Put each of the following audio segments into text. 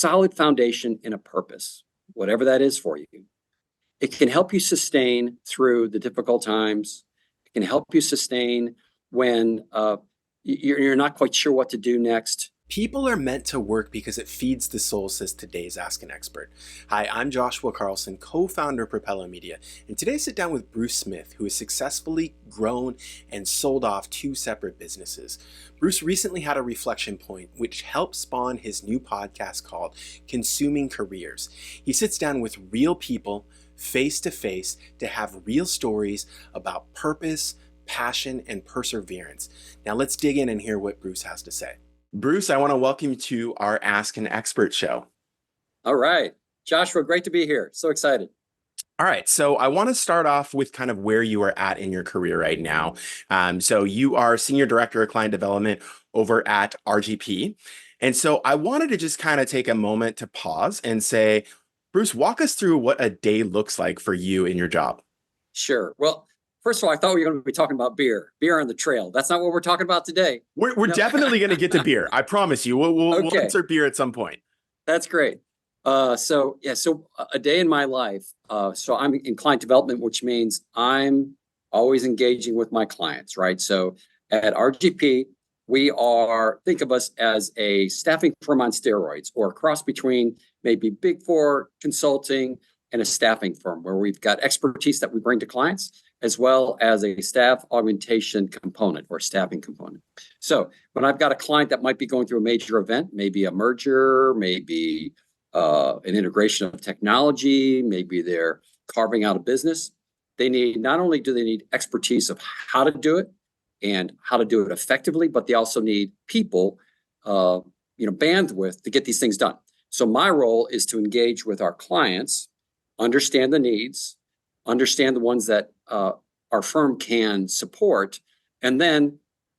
solid foundation and a purpose, whatever that is for you, it can help you sustain through the difficult times. It can help you sustain when you're not quite sure what to do next. People are meant to work because it feeds the soul, says today's Ask an Expert. Hi, I'm Joshua Carlson, co-founder of Propelo Media, and today I sit down with Bruce Smith, who has successfully grown and sold off 2 separate businesses. Bruce recently had a reflection point, which helped spawn his new podcast called Consuming Careers. He sits down with real people, face to face, to have real stories about purpose, passion, and perseverance. Now let's dig in and hear what Bruce has to say. Bruce, I want to welcome you to our Ask an Expert show. All right. Joshua, great to be here. So excited. All right. So I want to start off with kind of where you are at in your career right now. So you are Senior Director of Client Development over at RGP. And so I wanted to just kind of take a moment to pause and say, Bruce, walk us through what a day looks like for you in your job. Sure. Well, first of all, I thought we were going to be talking about beer on the trail. That's not what we're talking about today. We're definitely going to get to beer. I promise you. We'll insert beer at some point. That's great. So a day in my life. So I'm in client development, which means I'm always engaging with my clients, right? So at RGP, think of us as a staffing firm on steroids, or a cross between maybe Big Four consulting and a staffing firm, where we've got expertise that we bring to clients, as well as a staff augmentation component or staffing component. So when I've got a client that might be going through a major event, maybe a merger, maybe an integration of technology, maybe they're carving out a business, not only do they need expertise of how to do it and how to do it effectively, but they also need people, bandwidth to get these things done. So my role is to engage with our clients, understand the needs, understand the ones that our firm can support, and then,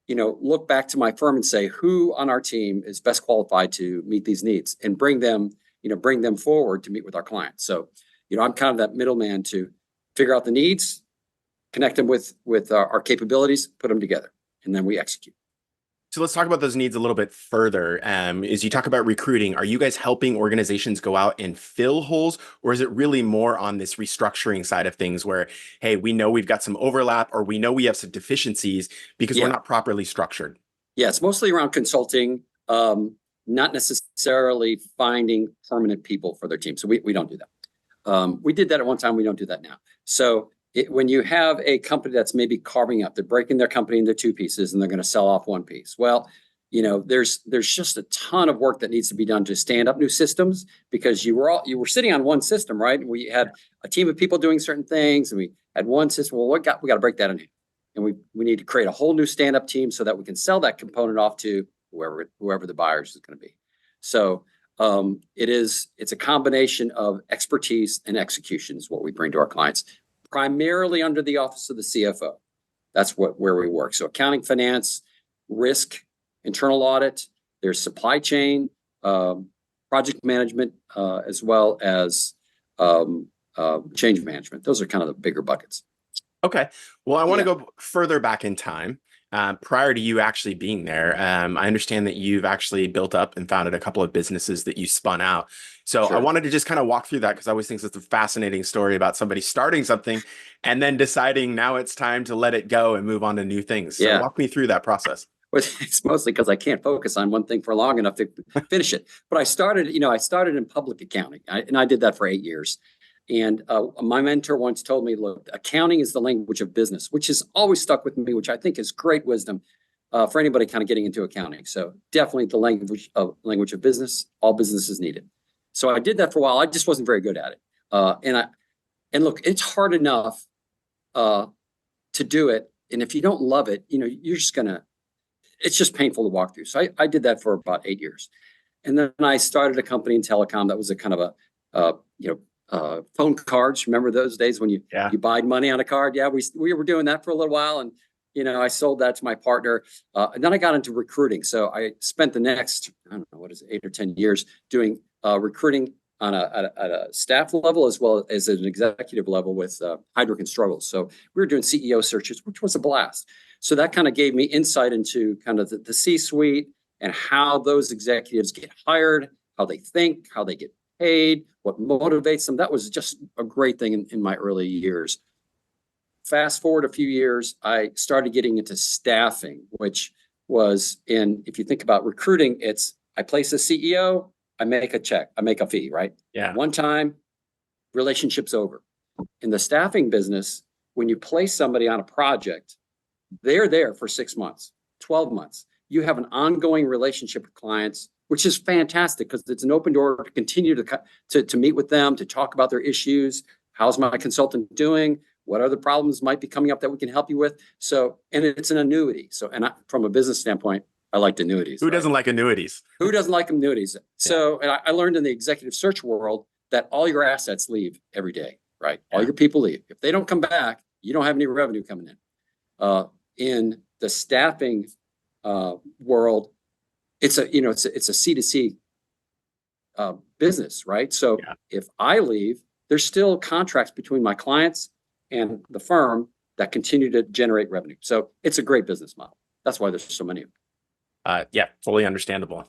look back to my firm and say, who on our team is best qualified to meet these needs, and bring them forward to meet with our clients. So, I'm kind of that middleman to figure out the needs, connect them with our capabilities, put them together, and then we execute. So let's talk about those needs a little bit further. As you talk about recruiting, are you guys helping organizations go out and fill holes, or is it really more on this restructuring side of things where, hey, we know we've got some overlap, or we know we have some deficiencies because we're not properly structured? Yeah, it's mostly around consulting, not necessarily finding permanent people for their team. So we don't do that. We did that at one time. We don't do that now. So when you have a company that's maybe carving up, they're breaking their company into 2 pieces and they're going to sell off one piece. Well, there's just a ton of work that needs to be done to stand up new systems, because you were sitting on one system, right? And we had a team of people doing certain things, and we had one system. Well, we got to break that in half, and we need to create a whole new stand-up team so that we can sell that component off to whoever the buyers is going to be. So it's a combination of expertise and execution is what we bring to our clients, primarily under the office of the CFO. That's where we work. So accounting, finance, risk, internal audit, there's supply chain, project management, as well as change management. Those are kind of the bigger buckets. Okay. Well, I want to go further back in time. Prior to you actually being there, I understand that you've actually built up and founded a couple of businesses that you spun out. So I wanted to just kind of walk through that, because I always think it's a fascinating story about somebody starting something and then deciding now it's time to let it go and move on to new things. So walk me through that process. Well, it's mostly because I can't focus on one thing for long enough to finish it. But I started in public accounting, and I did that for 8 years. And my mentor once told me, look, accounting is the language of business, which has always stuck with me, which I think is great wisdom for anybody kind of getting into accounting. So definitely the language of business. All businesses need it. So I did that for a while. I just wasn't very good at it. And look, it's hard enough to do it. And if you don't love it, it's just painful to walk through. So I did that for about 8 years. And then I started a company in telecom that was a kind of phone cards. Remember those days when you buy money on a card? Yeah, we were doing that for a little while, and I sold that to my partner, and then I got into recruiting. So I spent the next 8 or 10 years doing recruiting at a staff level as well as at an executive level with Heidrick and Struggles. So we were doing CEO searches, which was a blast. So that kind of gave me insight into kind of the C-suite and how those executives get hired how they think, how they get paid, what motivates them. That was just a great thing in my early years. Fast forward a few years, I started getting into staffing, which was if you think about recruiting, it's I place a CEO, I make a check, I make a fee, right? Yeah. One time, relationship's over. In the staffing business, when you place somebody on a project, they're there for 6 months, 12 months. You have an ongoing relationship with clients, which is fantastic because it's an open door to continue to meet with them, to talk about their issues. How's my consultant doing? What other problems might be coming up that we can help you with? So, and it's an annuity. So, from a business standpoint, I liked annuities. Who doesn't like annuities? Who doesn't like annuities? So, and I learned in the executive search world that all your assets leave every day, right? All your people leave. If they don't come back, you don't have any revenue coming in. In the staffing world, it's a C2C business, right? So if I leave, there's still contracts between my clients and the firm that continue to generate revenue. So it's a great business model. That's why there's so many of them. Fully understandable.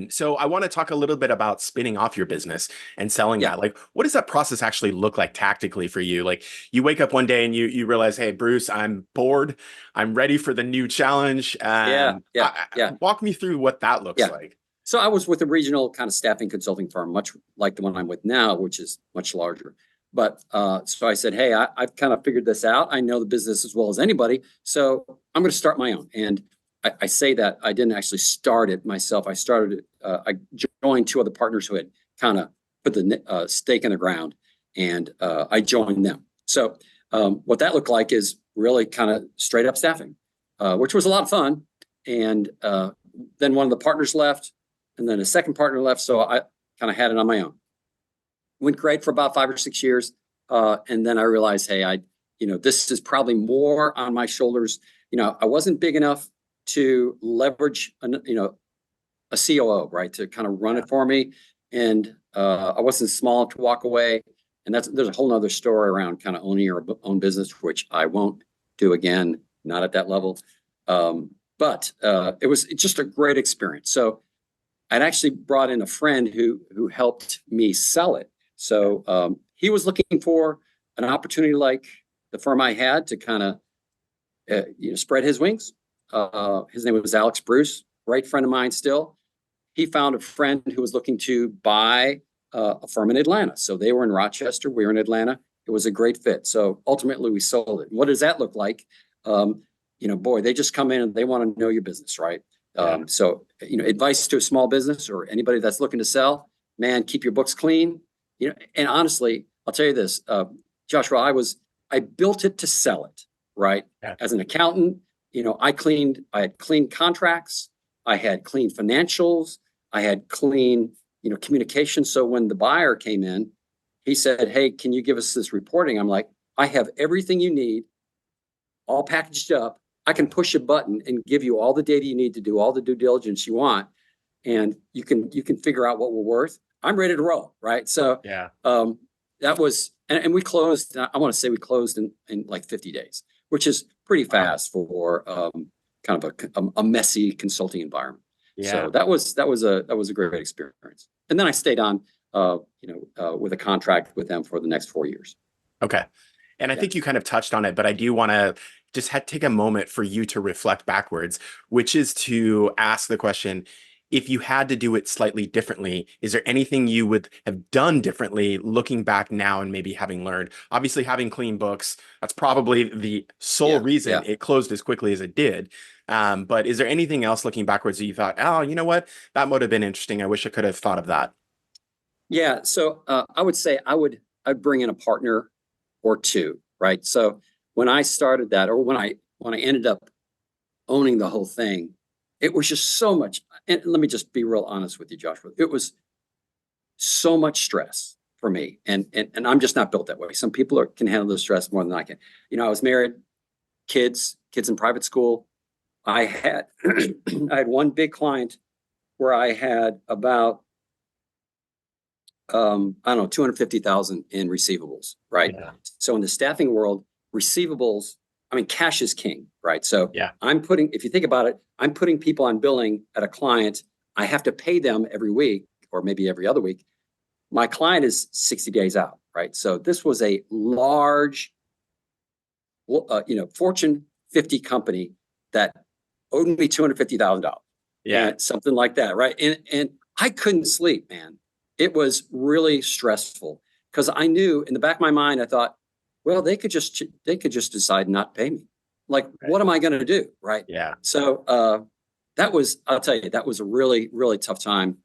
So I want to talk a little bit about spinning off your business and selling that. Like, what does that process actually look like tactically for you? Like, you wake up one day and you realize, hey, Bruce, I'm bored. I'm ready for the new challenge. Walk me through what that looks like. So I was with a regional kind of staffing consulting firm, much like the one I'm with now, which is much larger. But so I said, hey, I've kind of figured this out. I know the business as well as anybody. So I'm going to start my own. And I say that I didn't actually start it myself. I started it. I joined two other partners who had kind of put the stake in the ground, and I joined them. So what that looked like is really kind of straight up staffing, which was a lot of fun. And then one of the partners left, and then a second partner left. So I kind of had it on my own. Went great for about 5 or 6 years, and then I realized, hey, this is probably more on my shoulders. I wasn't big enough to leverage, a COO, right, to kind of run it for me. And I wasn't small enough to walk away. And there's a whole nother story around kind of owning your own business, which I won't do again, not at that level. But it was just a great experience. So I'd actually brought in a friend who helped me sell it. So he was looking for an opportunity like the firm I had to kind of spread his wings. His name was Alex Bruce, great friend of mine still. He found a friend who was looking to buy a firm in Atlanta. So they were in Rochester, we were in Atlanta. It was a great fit. So ultimately we sold it. What does that look like? Boy, they just come in and they want to know your business, right? So advice to a small business or anybody that's looking to sell, man, keep your books clean. And honestly, I'll tell you this, Joshua, I built it to sell it, right? As an accountant, I had clean contracts, I had clean financials, I had clean, communication. So when the buyer came in, he said, hey, can you give us this reporting? I'm like, I have everything you need, all packaged up. I can push a button and give you all the data you need to do all the due diligence you want. And you can figure out what we're worth. I'm ready to roll, right? So that was, and we closed, I want to say we closed in like 50 days, which is pretty fast for kind of a messy consulting environment. So that was a great experience. And then I stayed on, with a contract with them for the next 4 years. Okay. And I think you kind of touched on it, but I do want to just take a moment for you to reflect backwards, which is to ask the question, if you had to do it slightly differently, is there anything you would have done differently looking back now and maybe having learned? Obviously, having clean books, that's probably the sole reason it closed as quickly as it did. But is there anything else looking backwards that you thought, oh, you know what? That would have been interesting. I wish I could have thought of that. Yeah. So I would say I'd bring in a partner or two, right? So when I started that, or when I ended up owning the whole thing, it was just so much. And let me just be real honest with you, Joshua. It was so much stress for me, and I'm just not built that way. Some people can handle the stress more than I can. I was married, kids in private school. I had I had one big client where I had about I don't know, 250,000 in receivables, right? So in the staffing world, receivables, I mean, cash is king, right? So if you think about it, I'm putting people on billing at a client. I have to pay them every week. or maybe every other week. My client is 60 days out, right? So this was a large, Fortune 50 company that owed me $250,000 Yeah. and something like that, right? And I couldn't sleep, man. It was really stressful because I knew in the back of my mind, I thought, well, they could just decide not to pay me. Like, Right. what am I going to do, right? Yeah. So I'll tell you, that was a really, really tough time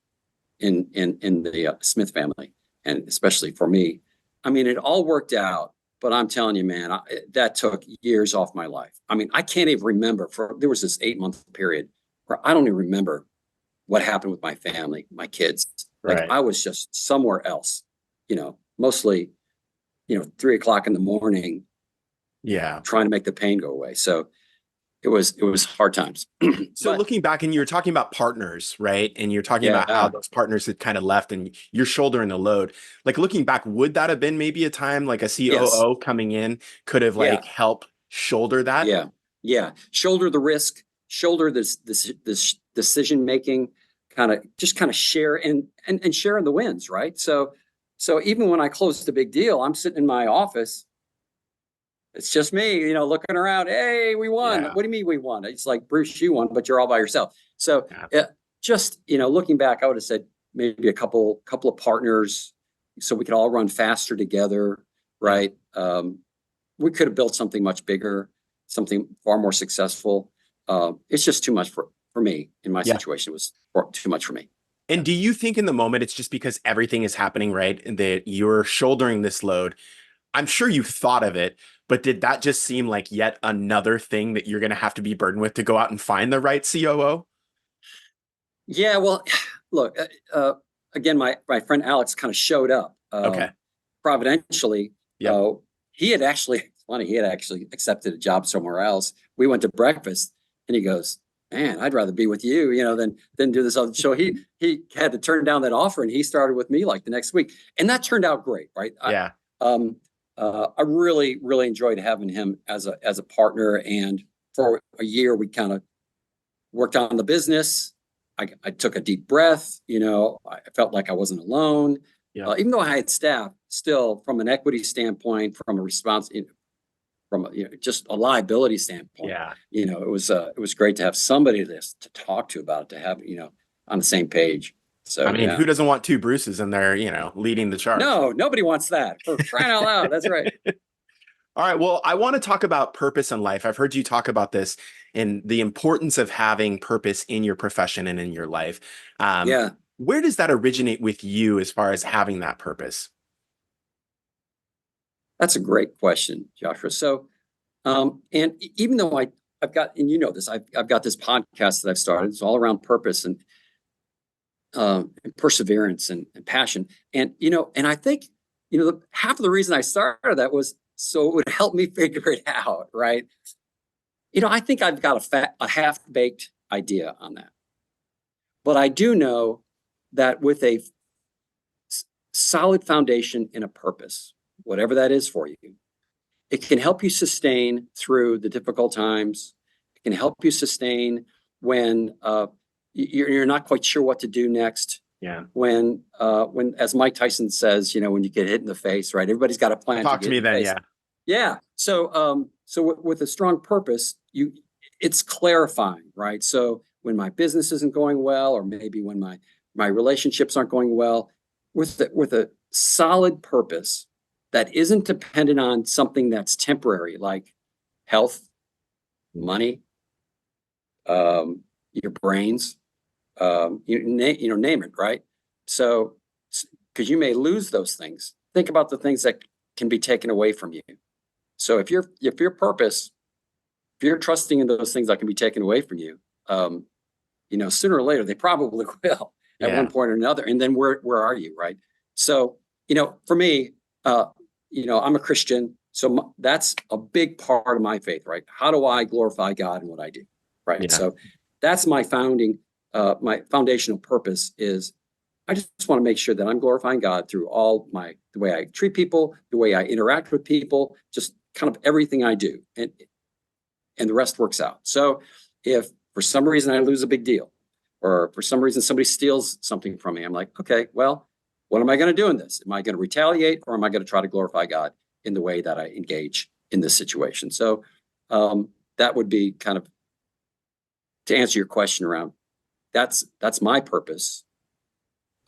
in the Smith family, and especially for me. I mean, it all worked out, but I'm telling you, man, that took years off my life. I mean, I can't even remember. There was this 8 month period where I don't even remember what happened with my family, my kids. Like Right. I was just somewhere else, mostly, 3 o'clock in the morning, Yeah. trying to make the pain go away. So it was hard times. So But looking back, and you were talking about partners, right? And you're talking about how yeah, those partners had kind of left and you're shouldering the load. Like looking back, would that have been maybe a time like a yes, COO coming in could have yeah, like helped shoulder that? yeah, yeah. Shoulder the risk, shoulder this decision making, kind of share and share in the wins, right? So even when I closed the big deal, I'm sitting in my office. It's just me, looking around. Hey, we won. Yeah. What do you mean we won? It's like, Bruce, you won, but you're all by yourself. So Yeah. just, looking back, I would have said maybe a couple of partners so we could all run faster together, Yeah. right? We could have built something much bigger, something far more successful. It's just too much for me in my Yeah. situation. It was too much for me. Yeah. And do you think in the moment it's just because everything is happening, right? And that you're shouldering this load? I'm sure you thought of it, but did that just seem like yet another thing that you're going to have to be burdened with to go out and find the right COO? Yeah, well, look, again, my friend Alex kind of showed up Okay. providentially. Yep. Uh, he had actually, it's funny, he had actually accepted a job somewhere else. We went to breakfast, and he goes, "Man, I'd rather be with you, than do this other." So he had to turn down that offer, and he started with me like the next week, and that turned out great, right? Yeah. Um, I really really enjoyed having him as a partner, and for a year we kind of worked on the business. I took a deep breath. I felt like I wasn't alone. Yep. Even though I had staff, still from an equity standpoint, from a response, from just a liability standpoint, Yeah. it was great to have somebody to talk to about it, to have on the same page. I So mean, yeah, who doesn't want two Bruces in there, leading the charge? no, nobody wants that, for crying out loud. That's right. All right. Well, I want to talk about purpose in life. I've heard you talk about this and the importance of having purpose in your profession and in your life. Um, Yeah, where does that originate with you as far as having that purpose? that's a great question, Joshua. So and even though I've got, and this, I've got this podcast that I've started. It's all around purpose and perseverance and passion. And I think, half of the reason I started that was so it would help me figure it out, right? I think I've got a half baked idea on that, but I do know that with a solid foundation and a purpose, whatever that is for you, it can help you sustain through the difficult times. It can help you sustain when you're not quite sure what to do next. Yeah. When, as Mike Tyson says, when you get hit in the face, right? Everybody's got a plan to Talk to get me in the then. face. Yeah. Yeah. So with a strong purpose, it's clarifying, right? So when my business isn't going well, or maybe when my relationships aren't going well, with a solid purpose that isn't dependent on something that's temporary, like health, money, your brains, name it, right? So, because you may lose those things. Think about the things that can be taken away from you. So if your purpose, if you're trusting in those things that can be taken away from you, sooner or later they probably will at Yeah. one point or another. And then where are you, right? So, for me, I'm a Christian, so that's a big part of my faith, right? How do I glorify God in what I do, right? Yeah. So that's my foundational purpose is I just want to make sure that I'm glorifying God through the way I treat people, the way I interact with people, just kind of everything I do, and the rest works out. So if for some reason I lose a big deal, or for some reason somebody steals something from me. I'm like, okay, well, what am I going to do in this? Am I going to retaliate, or am I going to try to glorify God in the way that I engage in this situation? So that would be kind of to answer your question around that's my purpose.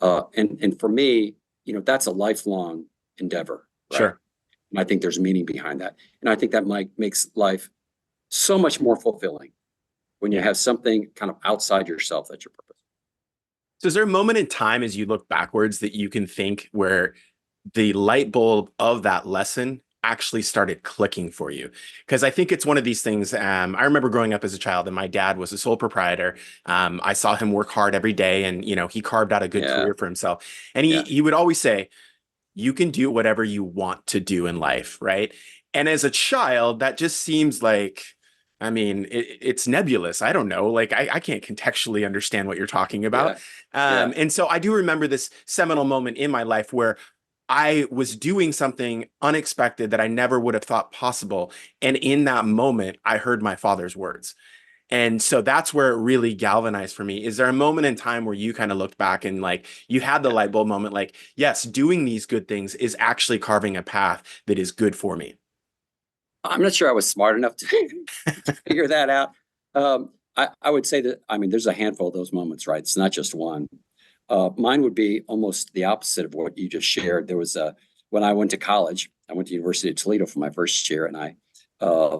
And for me, that's a lifelong endeavor, right? Sure. And I think there's meaning behind that. And I think that makes life so much more fulfilling when you Yeah. have something kind of outside yourself that's your purpose. So is there a moment in time as you look backwards that you can think where the light bulb of that lesson actually started clicking for you? Because I think it's one of these things. I remember growing up as a child, and my dad was a sole proprietor. I saw him work hard every day, and he carved out a good Yeah. career for himself. And he Yeah. he would always say, "You can do whatever you want to do in life," right? And as a child, that just seems like, I mean, it's nebulous. I don't know. Like, I can't contextually understand what you're talking about. Yeah. Yeah. And so I do remember this seminal moment in my life where I was doing something unexpected that I never would have thought possible. And in that moment, I heard my father's words. And so that's where it really galvanized for me. Is there a moment in time where you kind of looked back and like you had the Yeah. light bulb moment, like, yes, doing these good things is actually carving a path that is good for me? I'm not sure I was smart enough to figure that out. I would say that, I mean, there's a handful of those moments, right? It's not just one. Mine would be almost the opposite of what you just shared. There was when I went to college, I went to University of Toledo for my first year, and uh,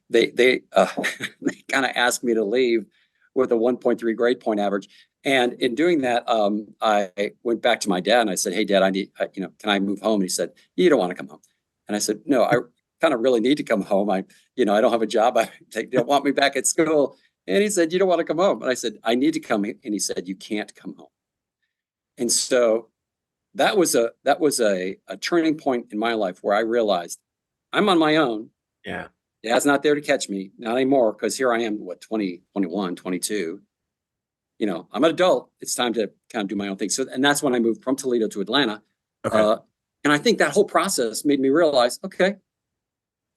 they they kind of asked me to leave with a 1.3 grade point average. And in doing that, I went back to my dad and I said, "Hey, Dad, can I move home?" And he said, "You don't want to come home." And I said, "No, I kind of really need to come home. I don't have a job. They don't want me back at school." And he said, "You don't want to come home?" And I said, "I need to come." And he said, "You can't come home." And so that was a turning point in my life where I realized I'm on my own. Yeah. Dad's not there to catch me, not anymore, because here I am, what, 20, 21, 22. I'm an adult. It's time to kind of do my own thing. So, and that's when I moved from Toledo to Atlanta. Okay. Uh, and I think that whole process made me realize, okay,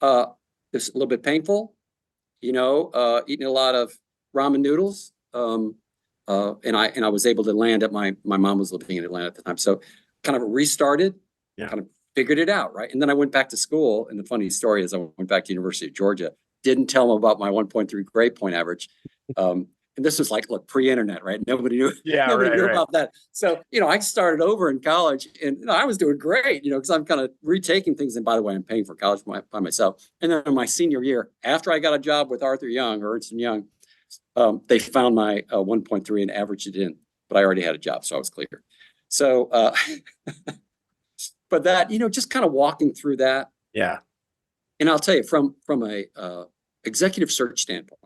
uh, it's a little bit painful, eating a lot of ramen noodles. And I was able to land at my mom was living in Atlanta at the time. So kind of restarted, Yeah. kind of figured it out, right? And then I went back to school. And the funny story is I went back to University of Georgia, didn't tell them about my 1.3 grade point average. And this was like, look, pre-internet, right? Nobody knew, Yeah. nobody Right. knew Right. about that. So, I started over in college, and I was doing great, because I'm kind of retaking things. And by the way, I'm paying for college by myself. And then in my senior year, after I got a job with Arthur Young or Ernst and Young, they found my 1.3 and averaged it in, but I already had a job, so I was clear. So, but that, just kind of walking through that. Yeah. And I'll tell you from a executive search standpoint,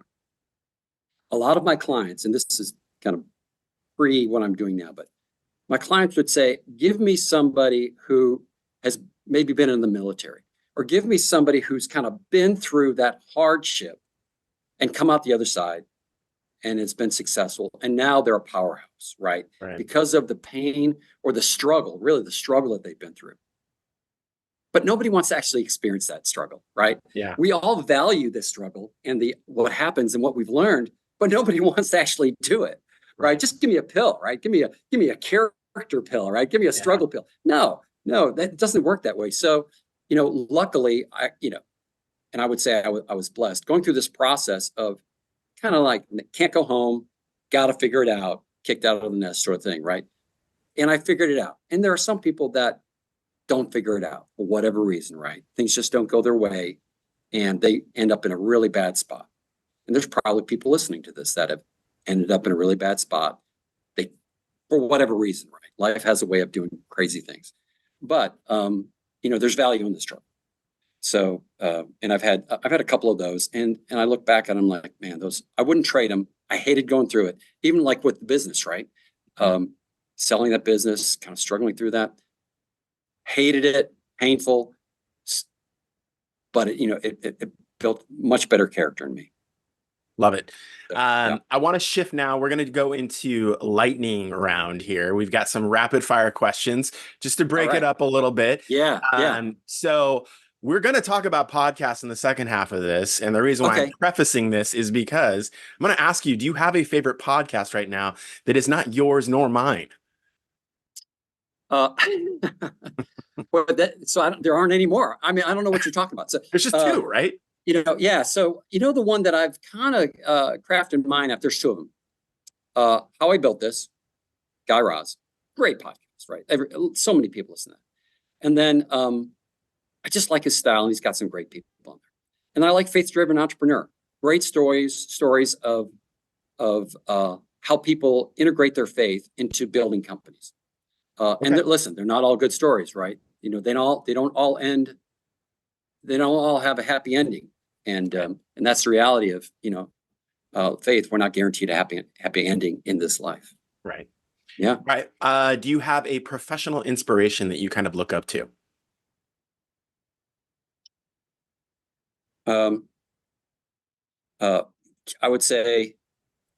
a lot of my clients, and this is kind of pre what I'm doing now, but my clients would say, give me somebody who has maybe been in the military, or give me somebody who's kind of been through that hardship and come out the other side and it's been successful. And now they're a powerhouse, right? Right. Because of the pain or the struggle, really the struggle that they've been through. But nobody wants to actually experience that struggle, right? Yeah. We all value this struggle and what happens and what we've learned, but nobody wants to actually do it, right? Just give me a pill, right? Give me a character pill, right? Give me a struggle pill. No, that doesn't work that way. So, luckily, and I would say I was blessed going through this process of kind of like can't go home, got to figure it out, kicked out of the nest sort of thing, right? And I figured it out. And there are some people that don't figure it out for whatever reason, right? Things just don't go their way and they end up in a really bad spot. And there's probably people listening to this that have ended up in a really bad spot. They, for whatever reason, right? Life has a way of doing crazy things. But there's value in the struggle. So, and I've had a couple of those, and I look back and I'm like, man, those I wouldn't trade them. I hated going through it, even like with the business, right? Selling that business, kind of struggling through that, hated it, painful, but it built much better character in me. Love it. So, yeah. I want to shift now. We're going to go into lightning round here. We've got some rapid fire questions just to break it Right. up a little bit. Yeah. So we're going to talk about podcasts in the second half of this. And the reason why I'm Okay. prefacing this is because I'm going to ask you, do you have a favorite podcast right now that is not yours nor mine? Uh, well, there aren't any more. I mean, I don't know what you're talking about. So, There's just two, right? yeah. So, the one that I've kind of crafted mine up, there's two of them. How I Built This, Guy Raz, great podcast, right? So many people listen to that. And then I just like his style, and he's got some great people on there. And I like Faith Driven Entrepreneur, great stories of how people integrate their faith into building companies. And Okay. listen, they're not all good stories, right? They don't all have a happy ending, and that's the reality of faith. We're not guaranteed a happy ending in this life. Right. Yeah. Right. Do you have a professional inspiration that you kind of look up to? Um, uh, I would say,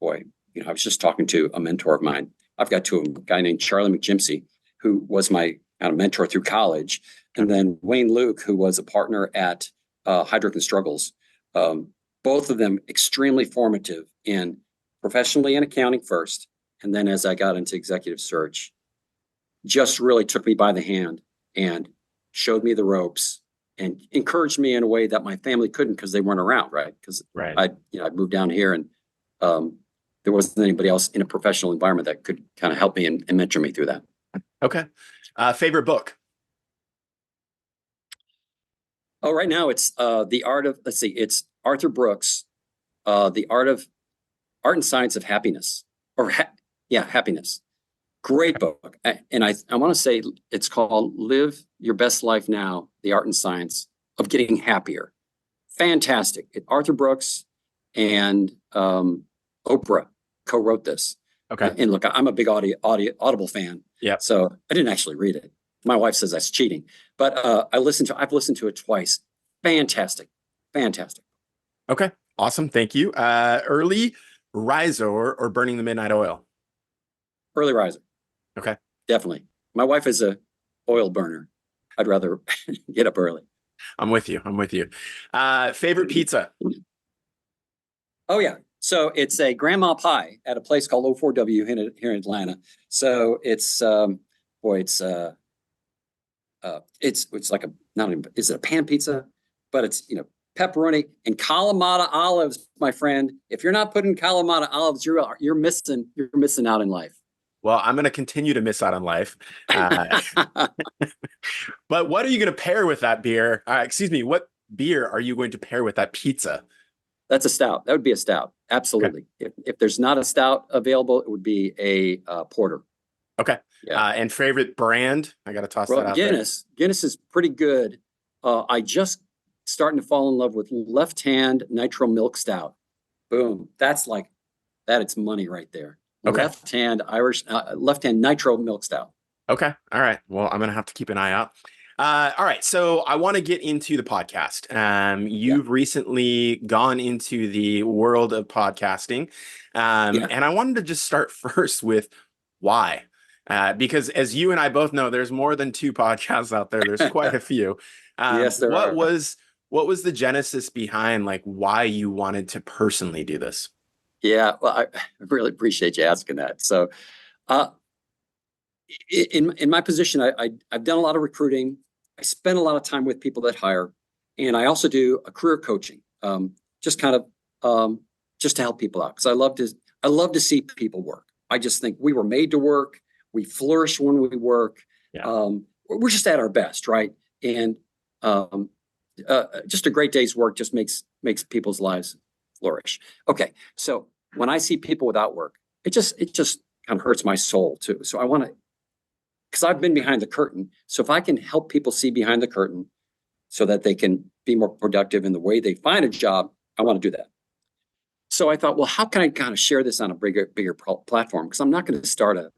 boy, I was just talking to a mentor of mine. I've got two of them, a guy named Charlie McGimsey, who was my kind of mentor through college, and then Wayne Luke, who was a partner at Hydrock and Struggles. Both of them extremely formative in professionally in accounting first, and then as I got into executive search, just really took me by the hand and showed me the ropes and encouraged me in a way that my family couldn't because they weren't around, right? Because Right. I moved down here, and there wasn't anybody else in a professional environment that could kind of help me and mentor me through that. Okay. Favorite book? Oh, right now it's it's Arthur Brooks, The Art and Science of Happiness, Happiness. Great book. And I want to say it's called Live Your Best Life Now, The Art and Science of Getting Happier. Fantastic. Arthur Brooks and Oprah co-wrote this. Okay. And look, I'm a big Audible fan. Yeah. So I didn't actually read it. My wife says that's cheating, but I've listened to it twice. Fantastic. Fantastic. Okay. Awesome. Thank you. Early riser or burning the midnight oil? Early riser. Okay. Definitely. My wife is a oil burner. I'd rather get up early. I'm with you. Favorite pizza? Oh, yeah. So it's a grandma pie at a place called O4W here in Atlanta. So it's it's like is it a pan pizza? But it's pepperoni and Kalamata olives, my friend. If you're not putting Kalamata olives, you're missing out in life. Well, I'm going to continue to miss out on life. But what are you going to pair with that beer? Excuse me. What beer are you going to pair with that pizza? That's a stout. That would be a stout. Absolutely. Okay. If there's not a stout available, it would be a porter. Okay. Yeah. And favorite brand? I got to toss that out Guinness. There. Guinness is pretty good. I just starting to fall in love with Left Hand Nitro Milk Stout. Boom. It's money right there. Okay. Left Hand Nitro Milk Stout. Okay. All right. Well, I'm going to have to keep an eye out. All right. So I want to get into the podcast. You've recently gone into the world of podcasting. And I wanted to just start first with why. Because as you and I both know, there's more than two podcasts out there. There's quite a few. Yes, there are. What was the genesis behind why you wanted to personally do this? Yeah, well, I really appreciate you asking that. So, in my position, I've done a lot of recruiting. I spend a lot of time with people that hire, and I also do a career coaching, just to help people out because I love to see people work. I just think we were made to work. We flourish when we work. Yeah. We're just at our best, right? And just a great day's work just makes people's lives flourish. Okay, so when I see people without work, it just kind of hurts my soul too. So I want to, because I've been behind the curtain. So if I can help people see behind the curtain, so that they can be more productive in the way they find a job, I want to do that. So I thought, well, how can I kind of share this on a bigger platform? Because I'm not going to start a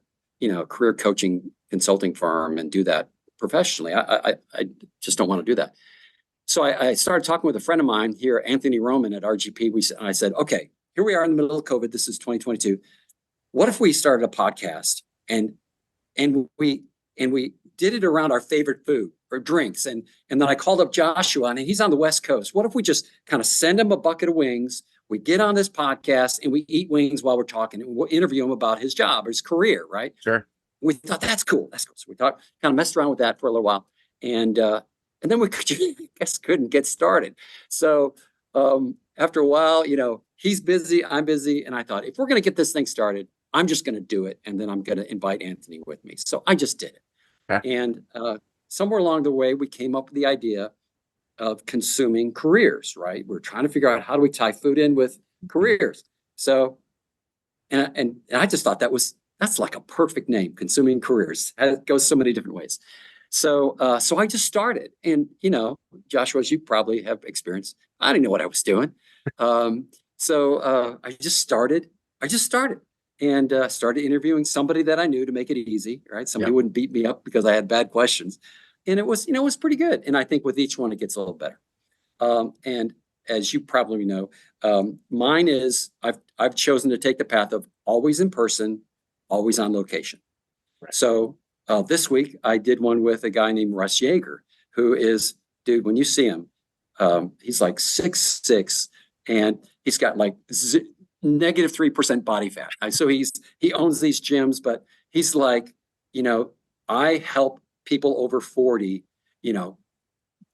career coaching consulting firm and do that professionally. I just don't want to do that. So I started talking with a friend of mine here, Anthony Roman at RGP. I said, okay, here we are in the middle of COVID. This is 2022. What if we started a podcast and we did it around our favorite food or drinks. And then I called up Joshua, and he's on the West Coast. What if we just kind of send him a bucket of wings? We get on this podcast and we eat wings while we're talking, and we'll interview him about his job, his career, right? Sure. We thought that's cool. That's cool. So we kind of messed around with that for a little while, and then we couldn't get started. So after a while, he's busy, I'm busy, and I thought, if we're going to get this thing started, I'm just going to do it, and then I'm going to invite Anthony with me. So I just did it. Okay. And somewhere along the way, we came up with the idea of consuming careers, right? We're trying to figure out, how do we tie food in with careers? So, and I just thought that's like a perfect name, consuming careers. It goes so many different ways. So I just started, and Joshua, as you probably have experienced, I didn't know what I was doing. So I just started and started interviewing somebody that I knew to make it easy, right? Somebody wouldn't beat me up because I had bad questions. And it was pretty good. And I think with each one, it gets a little better. And as you probably know, mine is, I've chosen to take the path of always in person, always on location. Right. So this week, I did one with a guy named Russ Yeager, who is, dude, when you see him, he's like 6'6", and he's got like negative 3% body fat. So he owns these gyms, but he's like, I help people over 40,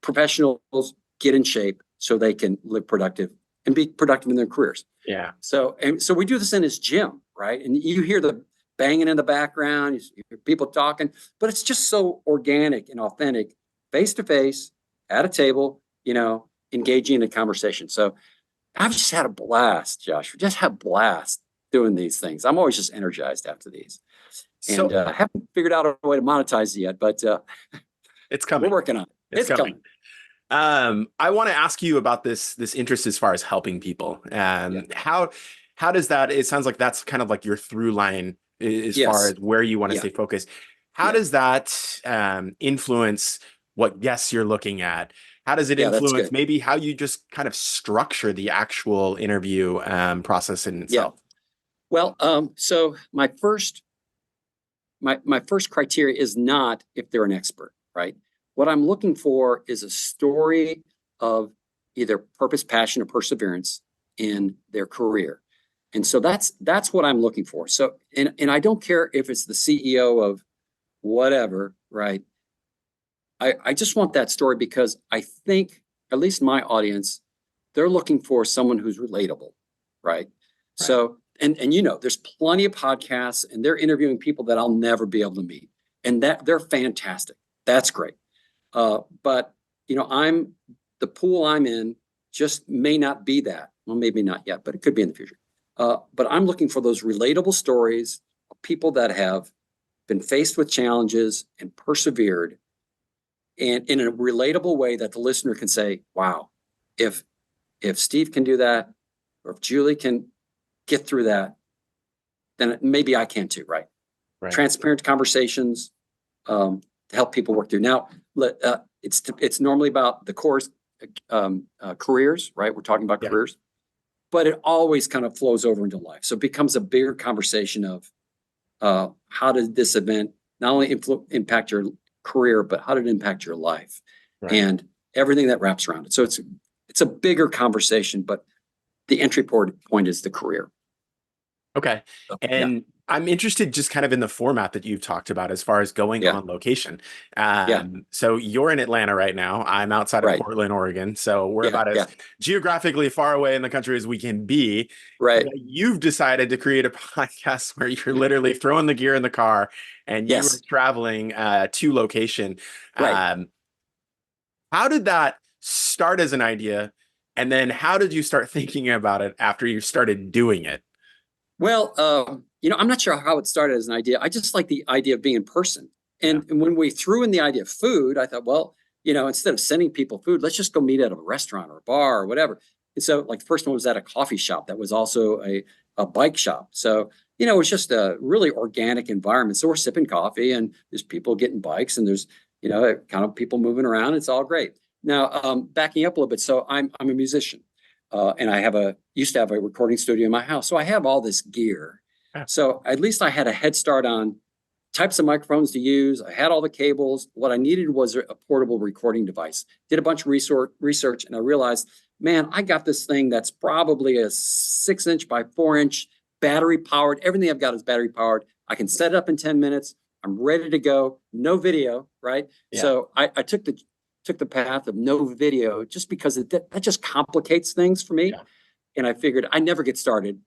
professionals get in shape so they can live productive and be productive in their careers. Yeah. So we do this in his gym, right? And you hear the banging in the background, you hear people talking, but it's just so organic and authentic, face to face, at a table, engaging in a conversation. So I've just had a blast, Josh. We just had a blast doing these things. I'm always just energized after these. And I haven't figured out a way to monetize it yet, but it's coming. We're working on it. It's coming. I want to ask you about this interest as far as helping people. How does that, it sounds like that's kind of like your through line as far as where you want to stay focused. How does that influence what guests you're looking at? How does it influence maybe how you just kind of structure the actual interview process in itself? Yeah. Well, so my first criteria is not if they're an expert, right? What I'm looking for is a story of either purpose, passion, or perseverance in their career. And so that's what I'm looking for. So, and I don't care if it's the CEO of whatever, right? I just want that story because I think, at least my audience, they're looking for someone who's relatable, right? So, and there's plenty of podcasts, and they're interviewing people that I'll never be able to meet, and that they're fantastic. That's great. But the pool I'm in just may not be that. Well, maybe not yet, but it could be in the future. But I'm looking for those relatable stories of people that have been faced with challenges and persevered, and in a relatable way that the listener can say, wow, if Steve can do that, or if Julie can get through that, then maybe I can too, right? Transparent conversations to help people work through. Now, it's normally about the course careers, right? We're talking about careers, but it always kind of flows over into life. So it becomes a bigger conversation of how did this event not only impact your career, but how did it impact your life and everything that wraps around it. So it's a bigger conversation, but the entry point is the career. Okay. And I'm interested just kind of in the format that you've talked about as far as going on location. So you're in Atlanta right now. I'm outside of Portland, Oregon. So we're about as geographically far away in the country as we can be. Right. But you've decided to create a podcast where you're literally throwing the gear in the car and you're traveling to location. How did that start as an idea? And then how did you start thinking about it after you started doing it? Well, I'm not sure how it started as an idea. I just like the idea of being in person. And when we threw in the idea of food, I thought, well, instead of sending people food, let's just go meet at a restaurant or a bar or whatever. And so like the first one was at a coffee shop that was also a bike shop. So, it was just a really organic environment. So we're sipping coffee and there's people getting bikes and there's, kind of people moving around. It's all great. Now, backing up a little bit. So I'm a musician. And I used to have a recording studio in my house. So I have all this gear. So at least I had a head start on types of microphones to use. I had all the cables. What I needed was a portable recording device. Did a bunch of research, and I realized, man, I got this thing that's probably a 6-inch by 4-inch battery powered. Everything I've got is battery powered. I can set it up in 10 minutes. I'm ready to go. No video, right? Yeah. So I took the path of no video just because that just complicates things for me. Yeah. And I figured I never get started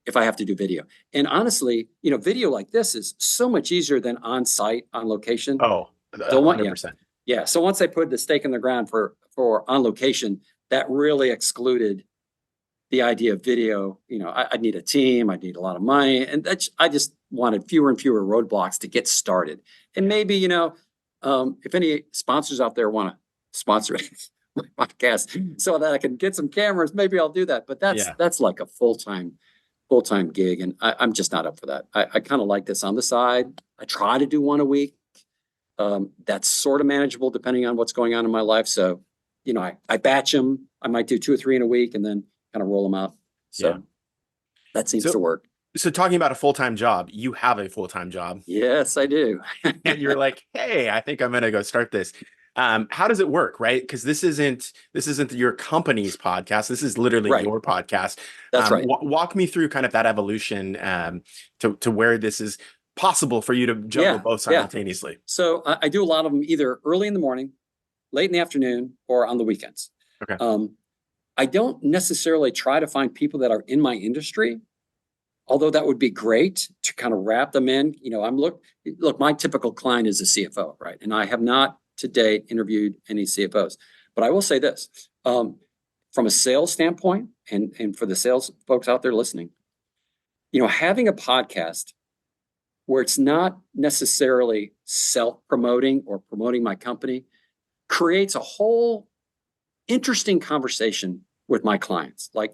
if I have to do video. And honestly, video like this is so much easier than on site, on location. Oh, So 100%. yeah. So once I put the stake in the ground for on location, that really excluded the idea of video. I need a team, I need a lot of money, and I just wanted fewer and fewer roadblocks to get started. And maybe, if any sponsors out there want to sponsor my podcast so that I can get some cameras, maybe I'll do that. But that's like a full-time gig, and I'm just not up for that. I kind of like this on the side. I try to do one a week. That's sort of manageable depending on what's going on in my life. So, I batch them. I might do 2 or 3 in a week and then kind of roll them out. So that seems to work. So talking about a full-time job, you have a full-time job. Yes, I do. And you're like, hey, I think I'm going to go start this. How does it work, right? Because this isn't your company's podcast. This is literally your podcast. That's right. Walk me through kind of that evolution to where this is possible for you to juggle both simultaneously. So I do a lot of them either early in the morning, late in the afternoon, or on the weekends. Okay. I don't necessarily try to find people that are in my industry, although that would be great to kind of wrap them in. Look, my typical client is a CFO, right? And I have not to date interviewed any CFOs, but I will say this, from a sales standpoint, and for the sales folks out there listening, having a podcast where it's not necessarily self-promoting or promoting my company creates a whole interesting conversation with my clients. Like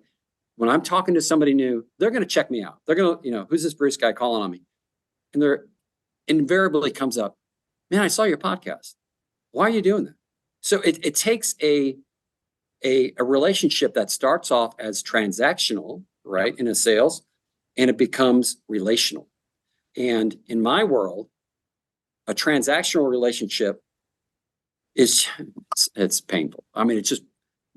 when I'm talking to somebody new, they're going to check me out. They're going to, who's this Bruce guy calling on me? And there invariably comes up, man, I saw your podcast. Why are you doing that? So it takes a relationship that starts off as transactional, right, in a sales, and it becomes relational. And in my world, a transactional relationship it's painful. I mean,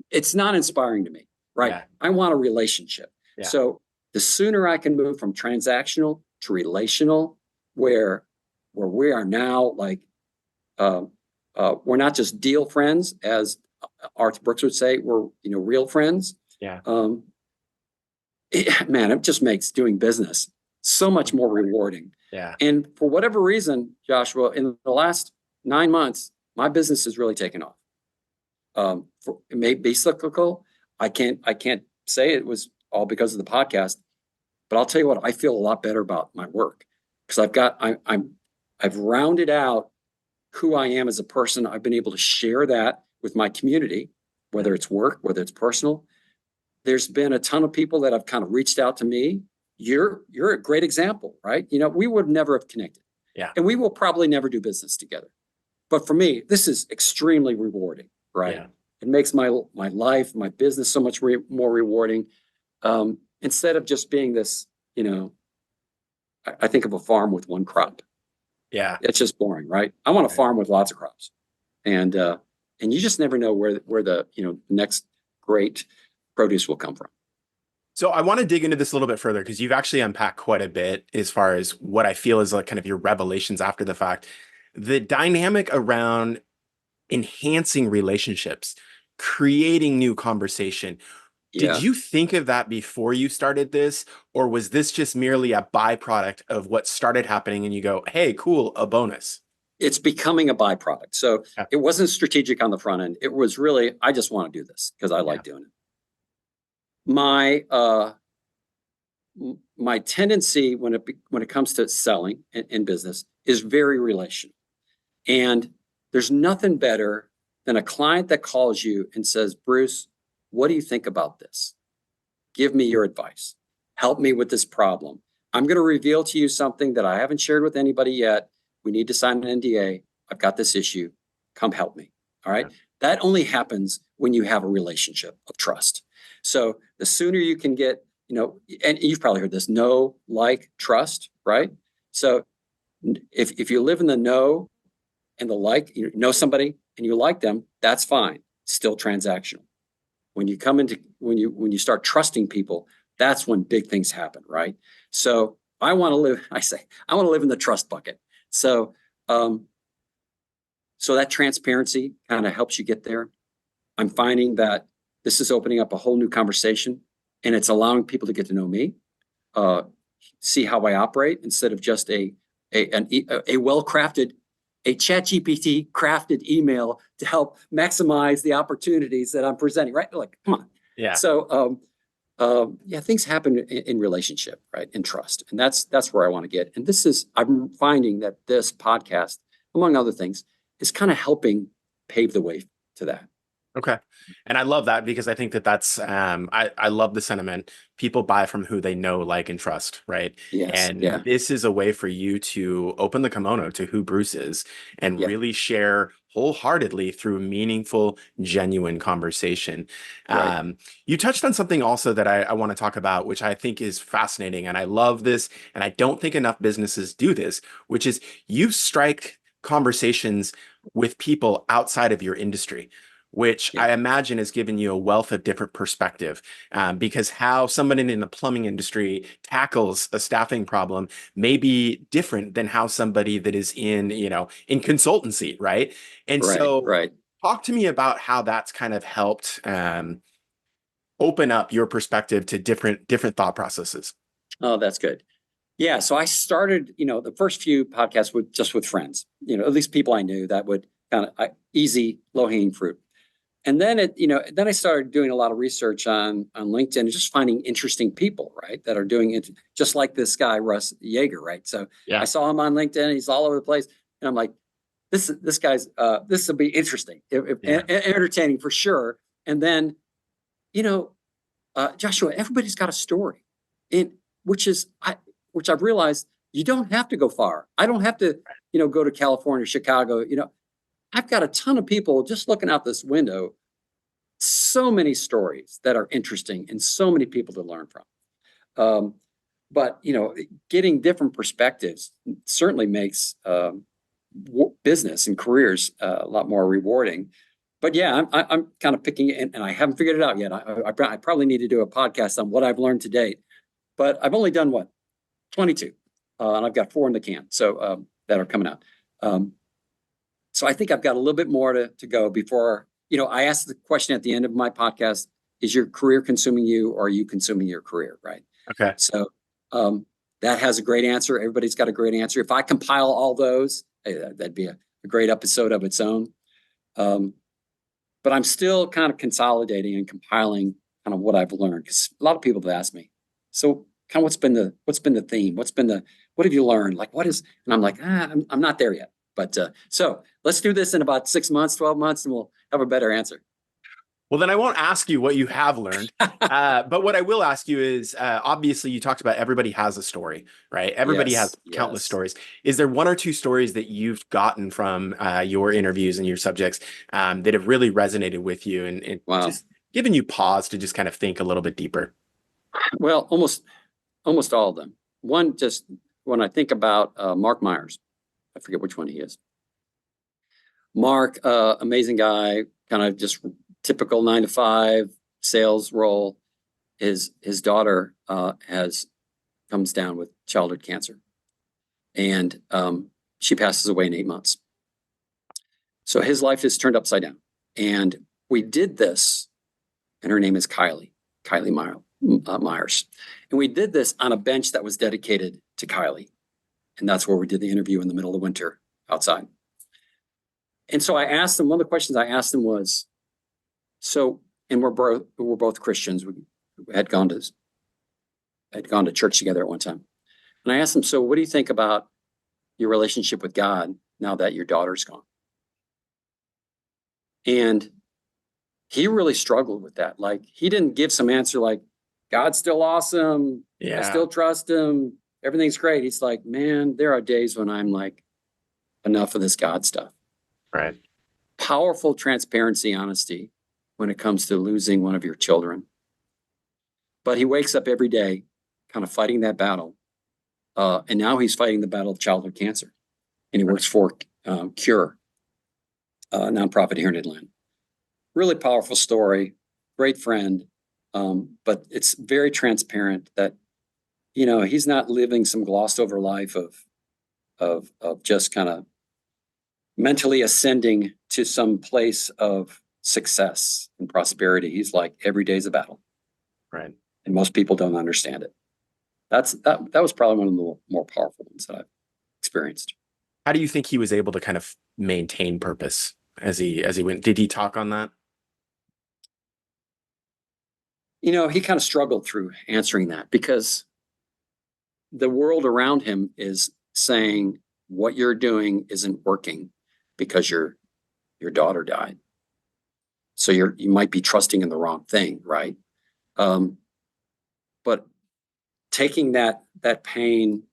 it's not inspiring to me, right? Yeah. I want a relationship. Yeah. So the sooner I can move from transactional to relational, where we are now like, we're not just deal friends, as Arthur Brooks would say, we're, real friends. Yeah. It just makes doing business so much more rewarding. Yeah. And for whatever reason, Joshua, in the last 9 months, my business has really taken off. It may be cyclical. I can't say it was all because of the podcast, but I'll tell you what, I feel a lot better about my work because I've rounded out who I am as a person. I've been able to share that with my community, whether it's work, whether it's personal. There's been a ton of people that have kind of reached out to me. You're a great example, right? We would never have connected. Yeah. And we will probably never do business together. But for me, this is extremely rewarding, right? Yeah. It makes my life, my business so much more rewarding. Instead of just being this, I think of a farm with one crop. Yeah. It's just boring, right? I want a farm with lots of crops. And you just never know where the, next great produce will come from. So I want to dig into this a little bit further because you've actually unpacked quite a bit as far as what I feel is like kind of your revelations after the fact. The dynamic around enhancing relationships, creating new conversation. Yeah. Did you think of that before you started this, or was this just merely a byproduct of what started happening and you go, hey, cool, a bonus? It's becoming a byproduct. So It wasn't strategic on the front end. It was really, I just want to do this because I like doing it. My tendency when it comes to selling in business is very relational. And there's nothing better than a client that calls you and says, Bruce, what do you think about this? Give me your advice. Help me with this problem. I'm going to reveal to you something that I haven't shared with anybody yet. We need to sign an NDA. I've got this issue. Come help me. All right. Yeah. That only happens when you have a relationship of trust. So the sooner you can get, and you've probably heard this, know, like, trust, right? So If you live in the know and the like, you know somebody and you like them, that's fine. Still transactional. When you start trusting people, that's when big things happen, right? So I want to live. I say I want to live in the trust bucket. So um, so that transparency kind of helps you get there. I'm finding that this is opening up a whole new conversation, and it's allowing people to get to know me, uh, see how I operate instead of just a well crafted, a chat GPT crafted email to help maximize the opportunities that I'm presenting, right? Like, come on. Yeah. So, yeah, things happen in relationship, right? In trust. And that's where I want to get. And I'm finding that this podcast, among other things, is kind of helping pave the way to that. Okay. And I love that because I think that that's I love the sentiment. People buy from who they know, like, and trust, right? Yes. And Yeah. this is a way for you to open the kimono to who Bruce is and Yeah. really share wholeheartedly through meaningful, genuine conversation. Right. You touched on something also that I want to talk about, which I think is fascinating. And I love this. And I don't think enough businesses do this, which is you strike conversations with people outside of your industry, which Yeah. I imagine has given you a wealth of different perspective. Because how somebody in the plumbing industry tackles a staffing problem may be different than how somebody that is in consultancy, right? And Right. so, Right. talk to me about how that's kind of helped open up your perspective to different thought processes. Oh, that's good. Yeah. So I started, the first few podcasts with friends, at least people I knew that would kind of easy, low hanging fruit. And then then I started doing a lot of research on LinkedIn and just finding interesting people, right, that are doing it just like this guy, Russ Yeager, right? So I Yeah. saw him on LinkedIn, he's all over the place. And I'm like, this guy's this will be interesting, Yeah. and entertaining for sure. And then, you know, Joshua, everybody's got a story, and which is which I've realized you don't have to go far. I don't have to, go to California, Chicago. I've got a ton of people just looking out this window. So many stories that are interesting and so many people to learn from. Um, but getting different perspectives certainly makes business and careers a lot more rewarding. But yeah, I'm kind of picking it, and I haven't figured it out yet. I probably need to do a podcast on what I've learned to date. But I've only done 22, and I've got 4 in the can, so that are coming out. So I think I've got a little bit more to go before, I asked the question at the end of my podcast, is your career consuming you or are you consuming your career, right? Okay. So that has a great answer. Everybody's got a great answer. If I compile all those, that'd be a great episode of its own. But I'm still kind of consolidating and compiling kind of what I've learned, because a lot of people have asked me, so kind of what's been the theme? What have you learned? Like, what is, and I'm like, I'm not there yet. But so let's do this in about 6 months, 12 months, and we'll have a better answer. Well, then I won't ask you what you have learned. But what I will ask you is, obviously, you talked about everybody has a story, right? Everybody has Yes, countless yes. stories. Is there one or two stories that you've gotten from your interviews and your subjects that have really resonated with you and Wow. just given you pause to just kind of think a little bit deeper? Well, almost all of them. One, just when I think about Mark Myers, I forget which one he is. Mark, amazing guy, kind of just typical 9 to 5 sales role. His daughter comes down with childhood cancer, and she passes away in 8 months. So his life is turned upside down. And we did this, and her name is Kylie Myers. And we did this on a bench that was dedicated to Kylie. And that's where we did the interview in the middle of winter outside. And so I asked him, one of the questions I asked him was, and we're both Christians. We had gone to church together at one time. And I asked him, so what do you think about your relationship with God now that your daughter's gone? And he really struggled with that. Like, he didn't give some answer like, God's still awesome. I Yeah. still trust him. Everything's great. He's like, man, there are days when I'm like, enough of this God stuff. Right. Powerful transparency, honesty when it comes to losing one of your children. But he wakes up every day kind of fighting that battle And now he's fighting the battle of childhood cancer. And he works for Cure, a nonprofit here in Atlanta. Really powerful story, great friend. But it's very transparent that, he's not living some glossed over life of just kind of mentally ascending to some place of success and prosperity. He's like, every day's a battle. Right. And most people don't understand it. That was probably one of the more powerful ones that I've experienced. How do you think he was able to kind of maintain purpose as he went? Did he talk on that? He kind of struggled through answering that because the world around him is saying what you're doing isn't working because your daughter died. So you might be trusting in the wrong thing, right? But taking that pain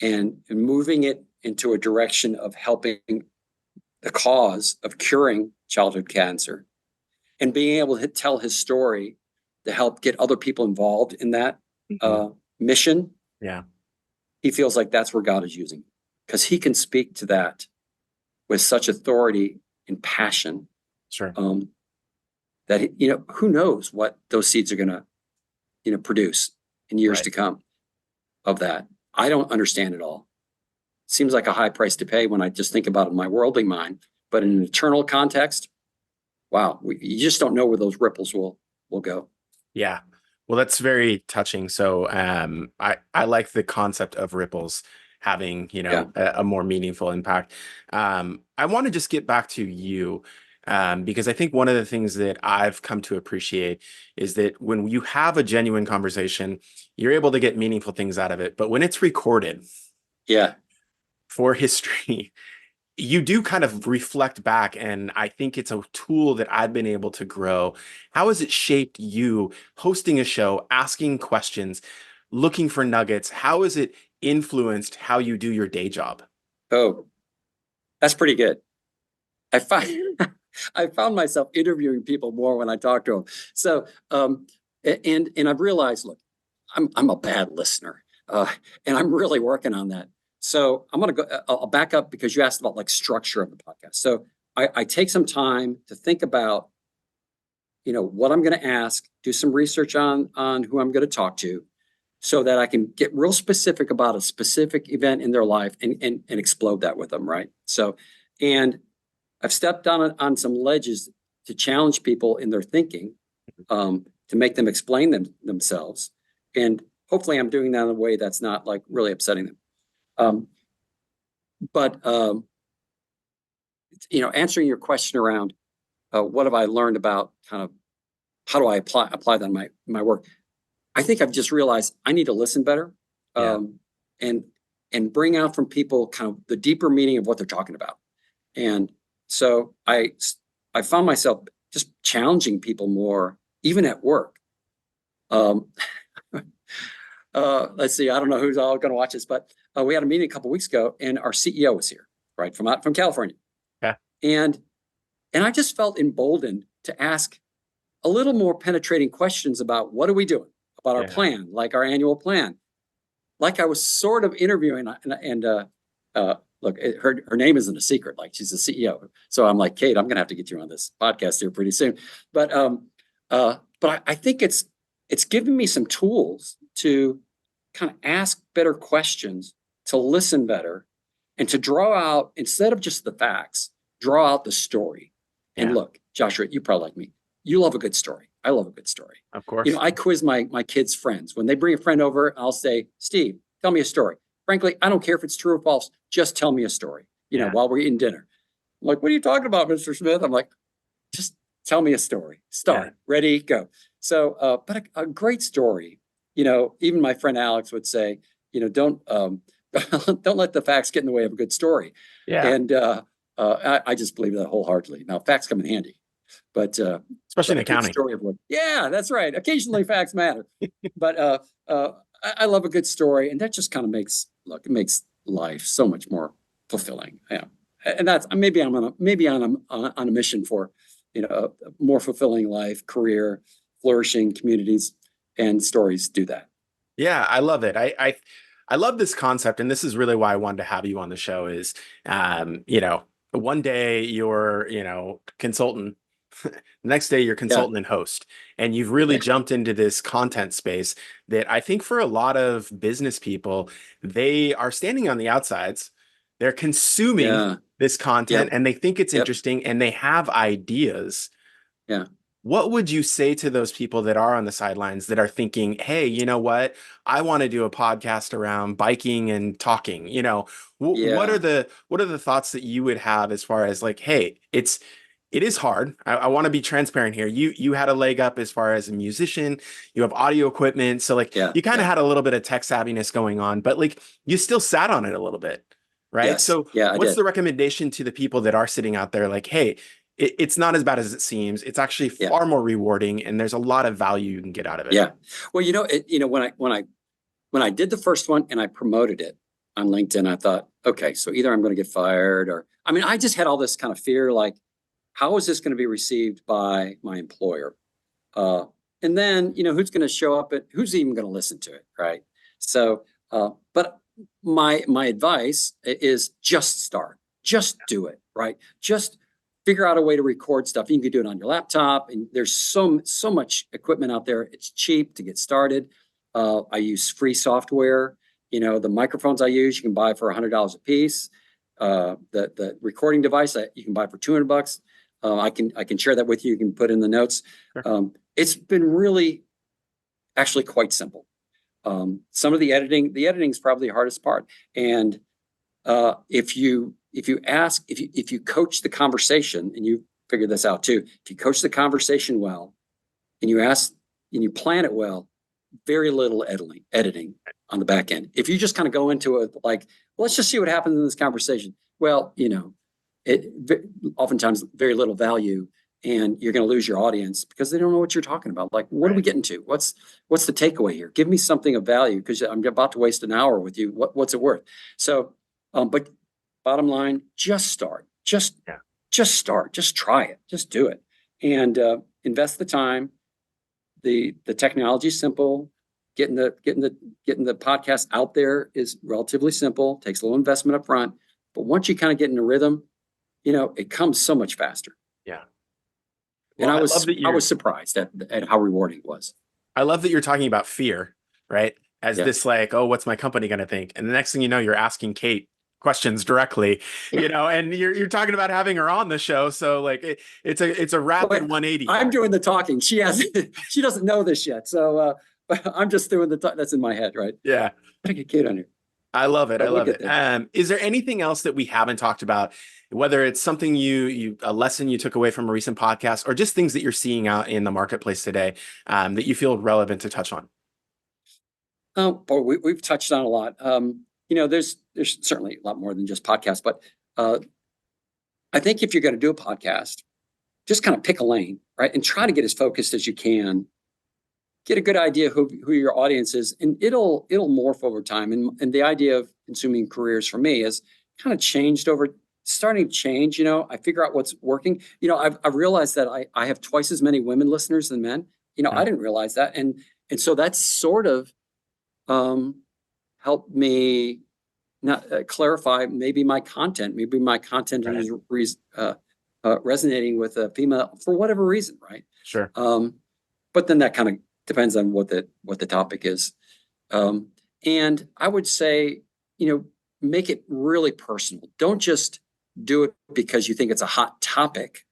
and moving it into a direction of helping the cause of curing childhood cancer and being able to tell his story to help get other people involved in that mission. Yeah. He feels like that's where God is using, because he can speak to that with such authority and passion. Sure. That, who knows what those seeds are going to, produce in years to come of that. I don't understand it all. Seems like a high price to pay when I just think about it in my worldly mind, but in an eternal context, wow, you just don't know where those ripples will go. Yeah. Well, that's very touching. So I like the concept of ripples having, a more meaningful impact. I want to just get back to you because I think one of the things that I've come to appreciate is that when you have a genuine conversation, you're able to get meaningful things out of it. But when it's recorded for history, you do kind of reflect back, and I think it's a tool that I've been able to grow. How has it shaped you hosting a show, asking questions, looking for nuggets? How has it influenced how you do your day job? Oh, that's pretty good. I found myself interviewing people more when I talk to them. So, and I've realized, look, I'm a bad listener, and I'm really working on that. So I'm going to go, I'll back up because you asked about like structure of the podcast. So I take some time to think about, what I'm going to ask, do some research on who I'm going to talk to so that I can get real specific about a specific event in their life and explode that with them. Right. So, and I've stepped on some ledges to challenge people in their thinking, to make them explain themselves. And hopefully I'm doing that in a way that's not like really upsetting them. But answering your question around what have I learned about kind of how do I apply that in my work? I think I've just realized I need to listen better, and bring out from people kind of the deeper meaning of what they're talking about. And so I found myself just challenging people more, even at work. Let's see, I don't know who's all going to watch this, but we had a meeting a couple of weeks ago, and our CEO was here, right, from California. Yeah. And I just felt emboldened to ask a little more penetrating questions about what are we doing, about our plan, like our annual plan. Like I was sort of interviewing, and look, her name isn't a secret. Like she's the CEO, so I'm like, Kate, I'm going to have to get you on this podcast here pretty soon. But I think it's given me some tools to kind of ask better questions, to listen better, and to draw out, instead of just the facts, draw out the story. Yeah. And look, Joshua, you probably like me. You love a good story. I love a good story. Of course. I quiz my kids' friends. When they bring a friend over, I'll say, Steve, tell me a story. Frankly, I don't care if it's true or false. Just tell me a story, while we're eating dinner. I'm like, what are you talking about, Mr. Smith? I'm like, just tell me a story. Start, ready, go. So, but a great story, even my friend Alex would say, don't don't let the facts get in the way of a good story. Yeah. And I just believe that wholeheartedly. Now, facts come in handy, but especially in accounting. Story of that's right. Occasionally, facts matter, but I love a good story, and that just kind of makes life so much more fulfilling. Yeah, and that's maybe I'm on a mission for a more fulfilling life, career, flourishing communities, and stories do that. Yeah, I love it. I love this concept, and this is really why I wanted to have you on the show is, you know, one day you're, consultant, the next day you're Yeah, consultant and host, and you've really yeah, jumped into this content space that I think for a lot of business people, they are standing on the outsides, they're consuming yeah, this content yep, and they think it's yep, interesting and they have ideas. yeah, What would you say to those people that are on the sidelines that are thinking, hey, you know what? I want to do a podcast around biking and talking. yeah, what are the thoughts that you would have as far as like, hey, it is hard. I want to be transparent here. You had a leg up as far as a musician. You have audio equipment, so like yeah, you kind of yeah, had a little bit of tech savviness going on, but like you still sat on it a little bit, right? yes, So yeah, I what's did. the recommendation to the people that are sitting out there like, hey, it's not as bad as it seems. It's actually Yeah, far more rewarding, and there's a lot of value you can get out of it. yeah. Well, when I did the first one and I promoted it on LinkedIn, I thought, okay, so either I'm going to get fired or, I mean, I just had all this kind of fear, like, how is this going to be received by my employer? Uh, and then, who's going to show up at, who's even going to listen to it, right? So, but my advice is just start, just do it, right? Just figure out a way to record stuff. You can do it on your laptop, and there's so much equipment out there. It's cheap to get started. I use free software. The microphones I use, you can buy for $100 a piece. The recording device that you can buy for $200. I can share that with you. You can put in the notes. Sure. It's been really actually quite simple. Some of the editing is probably the hardest part. And if you coach the conversation, and you figure this out too, if you coach the conversation well, and you plan it well, very little editing on the back end. If you just kind of go into it like, let's just see what happens in this conversation. Well, it oftentimes very little value, and you're going to lose your audience because they don't know what you're talking about. Like, what are we Right. getting to? What's the takeaway here? Give me something of value, because I'm about to waste an hour with you. What's it worth? So, but bottom line, just start. Yeah. Just start. Just try it. Just do it, and invest the time. The technology is simple. Getting the podcast out there is relatively simple. Takes a little investment up front, but once you kind of get in a rhythm, it comes so much faster. Yeah. And Well, I I love was that I you're was surprised at how rewarding it was. I love that you're talking about fear, right? As Yeah. this like, oh, what's my company going to think? And the next thing you know, you're asking Kate questions directly, and you're talking about having her on the show. So like it's a rapid But 180 I'm here. doing the talking. She doesn't know this yet. So I'm just doing that's in my head, right? Yeah. Gotta get Kate on here, I love it. I but we'll love get it. there. Is there anything else that we haven't talked about, whether it's something a lesson you took away from a recent podcast, or just things that you're seeing out in the marketplace today, that you feel relevant to touch on? Oh, boy, we've touched on a lot. There's certainly a lot more than just podcasts, but uh, I think if you're going to do a podcast, just kind of pick a lane, right, and try to get as focused as you can. Get a good idea who your audience is, and it'll morph over time. And the idea of consuming careers for me has kind of changed starting to change. I figure out what's working. I've realized that I have twice as many women listeners than men. I Mm. didn't realize that, and so that's sort of um, helped me not clarify maybe my content. Maybe my content Right. is resonating with a female for whatever reason, right? Sure. But then that kind of depends on what the topic is. Um, and I would say, make it really personal. Don't just do it because you think it's a hot topic.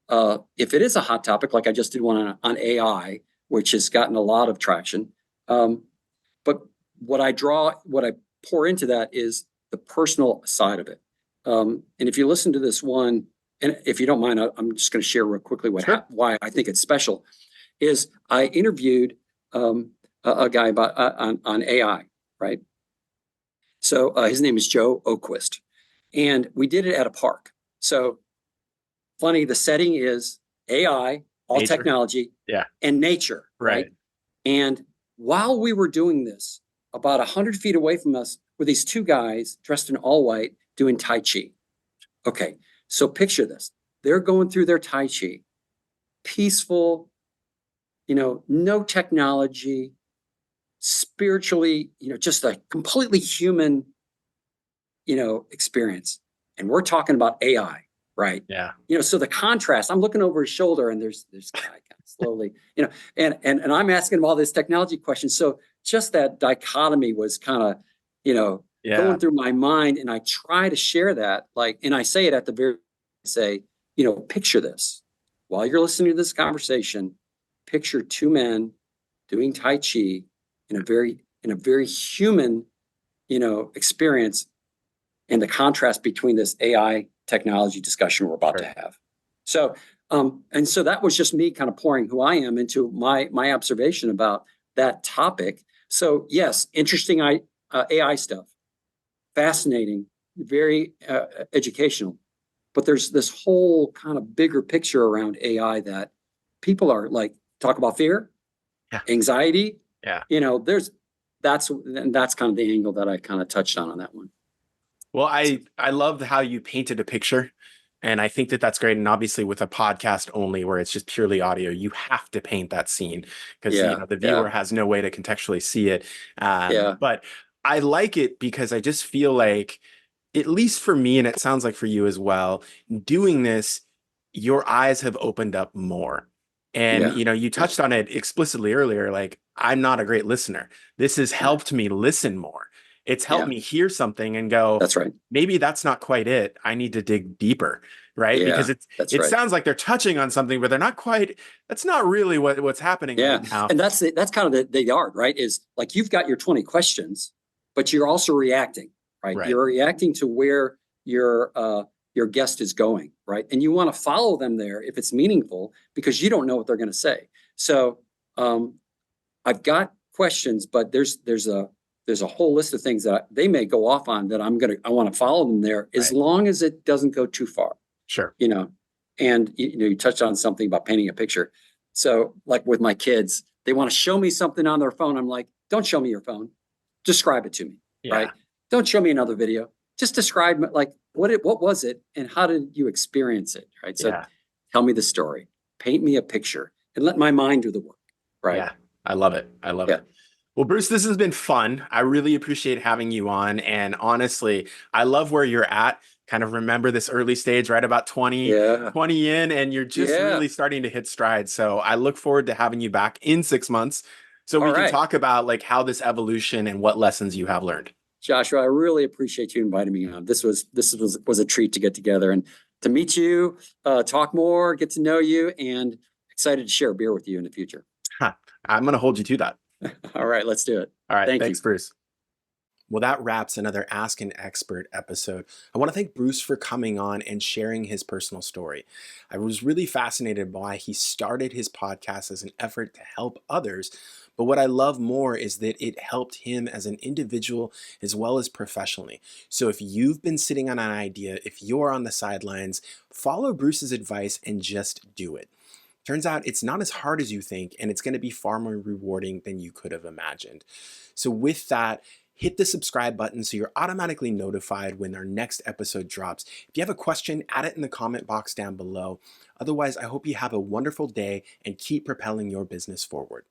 If it is a hot topic, like I just did one on AI, which has gotten a lot of traction. But what I pour into that is the personal side of it. And if you listen to this one, and if you don't mind, I'm just going to share real quickly Sure. why I think it's special. Is I interviewed a guy about on AI, right? So his name is Joe Oquist, and we did it at a park. So funny, the setting is AI, all Nature. technology, Yeah. and nature, right? Right. And while we were doing this, about 100 feet away from us were these two guys dressed in all white doing Tai Chi. Okay, so picture this. They're going through their Tai Chi, peaceful, no technology, spiritually, just a completely human, experience. And we're talking about AI, right? Yeah. So the contrast, I'm looking over his shoulder and there's guy kind of slowly, and I'm asking him all this technology questions. So just that dichotomy was kind of, Yeah. going through my mind. And I try to share that, and I say it at the very, say, picture this while you're listening to this conversation, picture two men doing Tai Chi in a very human, experience, and the contrast between this AI technology discussion we're about to Sure. have. So, and so that was just me kind of pouring who I am into my observation about that topic. So yes, interesting AI stuff, fascinating, very educational. But there's this whole kind of bigger picture around AI that people are like, talk about fear, Yeah. anxiety. Yeah. That's kind of the angle that I kind of touched on that one. Well, So, I love how you painted a picture, and I think that that's great. And obviously, with a podcast only, where it's just purely audio, you have to paint that scene because yeah, the yeah, viewer has no way to contextually see it. yeah, But I like it because I just feel like, at least for me, and it sounds like for you as well, doing this, your eyes have opened up more. And yeah, you yeah, touched on it explicitly earlier. Like, I'm not a great listener. This has yeah, helped me listen more. It's helped yeah. me hear something and go, That's right. maybe that's not quite it. I need to dig deeper, right? Because Yeah, that's it right. sounds like they're touching on something, but they're not quite. That's not really what's happening right Yeah, now. and that's kind of the art, right? Is like you've got your 20 questions, but you're also reacting, right? Right. You're reacting to where your guest is going, right? And you want to follow them there if it's meaningful because you don't know what they're going to say. So um, I've got questions, but there's a whole list of things that they may go off on that I want to follow them there as Right. long as it doesn't go too far. Sure. you know and you touched on something about painting a picture. So like with my kids, they want to show me something on their phone. I'm like, don't show me your phone, describe it to me. Yeah. Right? Don't show me another video, just describe like what was it and how did you experience it. Right? So Yeah. tell me the story, paint me a picture, and let my mind do the work. Right? Yeah. I love it. I love Yeah, it. Well, Bruce, this has been fun. I really appreciate having you on. And honestly, I love where you're at. Kind of remember this early stage, right about yeah, 20 in, and you're just yeah. really starting to hit stride. So I look forward to having you back in 6 months so All we can right, talk about like how this evolution and what lessons you have learned. Joshua, I really appreciate you inviting me on. This was a treat to get together and to meet you, talk more, get to know you, and excited to share a beer with you in the future. Huh. I'm going to hold you to that. All right, let's do it. All right. Thank Thanks, you. Bruce. Well, that wraps another Ask an Expert episode. I want to thank Bruce for coming on and sharing his personal story. I was really fascinated by why he started his podcast as an effort to help others. But what I love more is that it helped him as an individual as well as professionally. So if you've been sitting on an idea, if you're on the sidelines, follow Bruce's advice and just do it. Turns out it's not as hard as you think, and it's going to be far more rewarding than you could have imagined. So, with that, hit the subscribe button so you're automatically notified when our next episode drops. If you have a question, add it in the comment box down below. Otherwise, I hope you have a wonderful day and keep propelling your business forward.